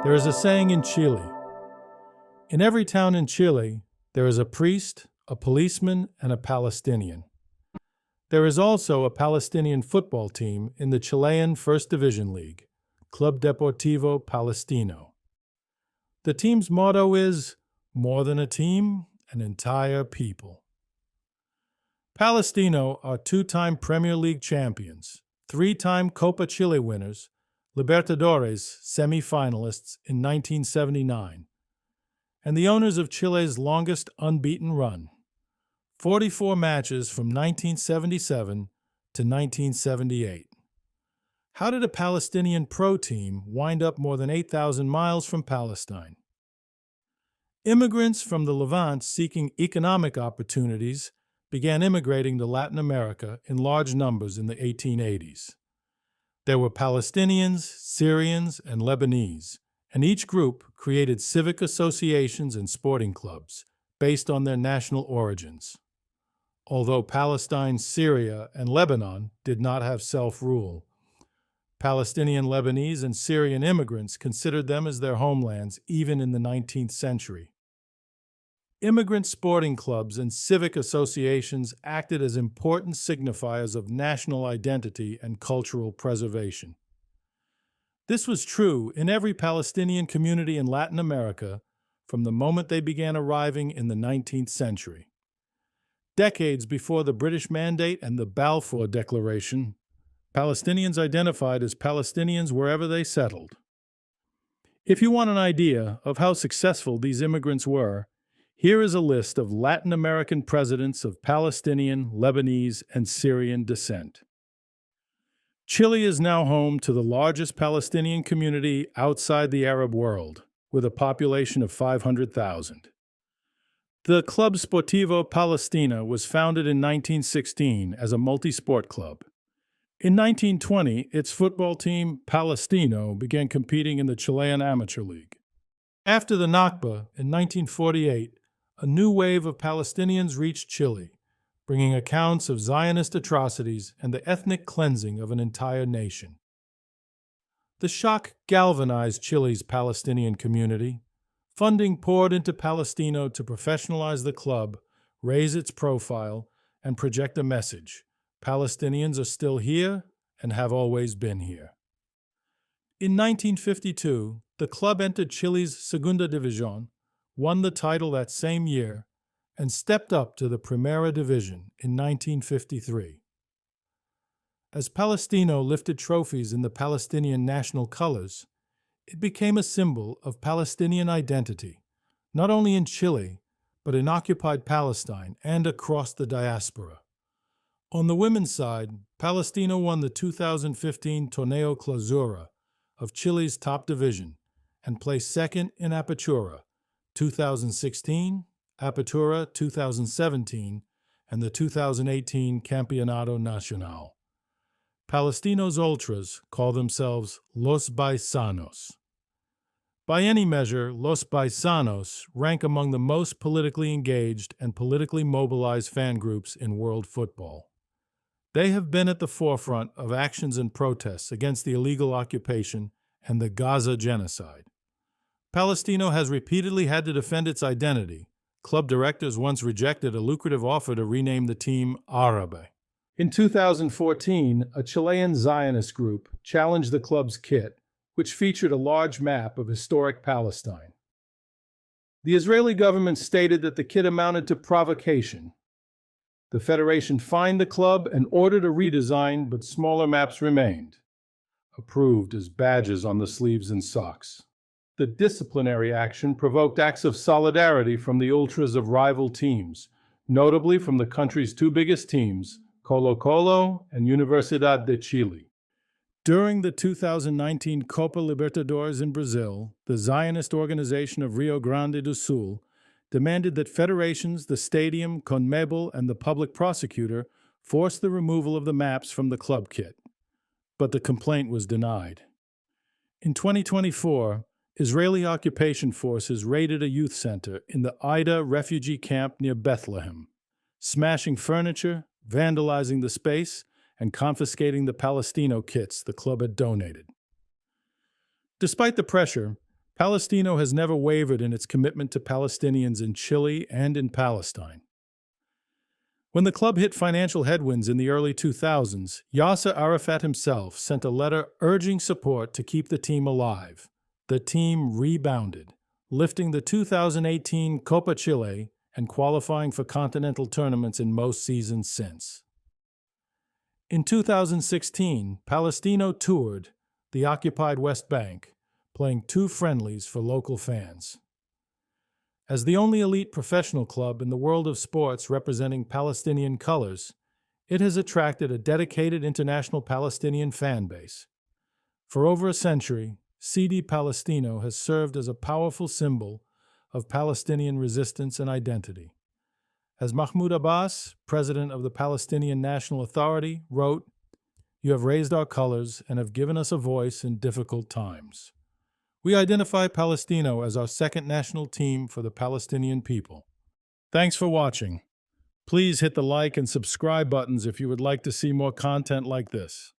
There is a saying in Chile. In every town in Chile, there is a priest, a policeman, and a Palestinian. There is also a Palestinian football team in the Chilean First Division League, Club Deportivo Palestino. The team's motto is, more than a team, an entire people. Palestino are two-time Premier League champions, three-time Copa Chile winners, Libertadores semi-finalists in 1979, and the owners of Chile's longest unbeaten run, 44 matches from 1977 to 1978. How did a Palestinian pro team wind up more than 8,000 miles from Palestine? Immigrants from the Levant seeking economic opportunities began immigrating to Latin America in large numbers in the 1880s. There were Palestinians, Syrians, and Lebanese, and each group created civic associations and sporting clubs based on their national origins. Although Palestine, Syria, and Lebanon did not have self-rule, Palestinian, Lebanese, and Syrian immigrants considered them as their homelands even in the 19th century. Immigrant sporting clubs and civic associations acted as important signifiers of national identity and cultural preservation. This was true in every Palestinian community in Latin America from the moment they began arriving in the 19th century. Decades before the British Mandate and the Balfour Declaration, Palestinians identified as Palestinians wherever they settled. If you want an idea of how successful these immigrants were, here is a list of Latin American presidents of Palestinian, Lebanese, and Syrian descent. Chile is now home to the largest Palestinian community outside the Arab world, with a population of 500,000. The Club Sportivo Palestina was founded in 1916 as a multi-sport club. In 1920, its football team, Palestino, began competing in the Chilean Amateur League. After the Nakba, in 1948, a new wave of Palestinians reached Chile, bringing accounts of Zionist atrocities and the ethnic cleansing of an entire nation. The shock galvanized Chile's Palestinian community. Funding poured into Palestino to professionalize the club, raise its profile, and project a message: Palestinians are still here and have always been here. In 1952, the club entered Chile's Segunda División, won the title that same year, and stepped up to the Primera Division in 1953. As Palestino lifted trophies in the Palestinian national colors, it became a symbol of Palestinian identity, not only in Chile, but in occupied Palestine and across the diaspora. On the women's side, Palestino won the 2015 Torneo Clausura of Chile's top division and placed second in Apertura 2016, Apertura 2017, and the 2018 Campeonato Nacional. Palestino's ultras call themselves Los Baisanos. By any measure, Los Baisanos rank among the most politically engaged and politically mobilized fan groups in world football. They have been at the forefront of actions and protests against the illegal occupation and the Gaza genocide. Palestino has repeatedly had to defend its identity. Club directors once rejected a lucrative offer to rename the team Árabe. In 2014, a Chilean Zionist group challenged the club's kit, which featured a large map of historic Palestine. The Israeli government stated that the kit amounted to provocation. The Federation fined the club and ordered a redesign, but smaller maps remained, approved as badges on the sleeves and socks. The disciplinary action provoked acts of solidarity from the ultras of rival teams, notably from the country's two biggest teams, Colo-Colo and Universidad de Chile. During the 2019 Copa Libertadores in Brazil, the Zionist organization of Rio Grande do Sul demanded that federations, the stadium, CONMEBOL, and the public prosecutor force the removal of the maps from the club kit. But the complaint was denied. In 2024, Israeli occupation forces raided a youth center in the Aida refugee camp near Bethlehem, smashing furniture, vandalizing the space, and confiscating the Palestino kits the club had donated. Despite the pressure, Palestino has never wavered in its commitment to Palestinians in Chile and in Palestine. When the club hit financial headwinds in the early 2000s, Yasser Arafat himself sent a letter urging support to keep the team alive. The team rebounded, lifting the 2018 Copa Chile and qualifying for continental tournaments in most seasons since. In 2016, Palestino toured the occupied West Bank, playing 2 friendlies for local fans. As the only elite professional club in the world of sports representing Palestinian colors, it has attracted a dedicated international Palestinian fan base. For over a century, CD Palestino has served as a powerful symbol of Palestinian resistance and identity. As Mahmoud Abbas, president of the Palestinian National Authority, wrote, "You have raised our colors and have given us a voice in difficult times. We identify Palestino as our second national team for the Palestinian people." Thanks for watching. Please hit the like and subscribe buttons if you would like to see more content like this.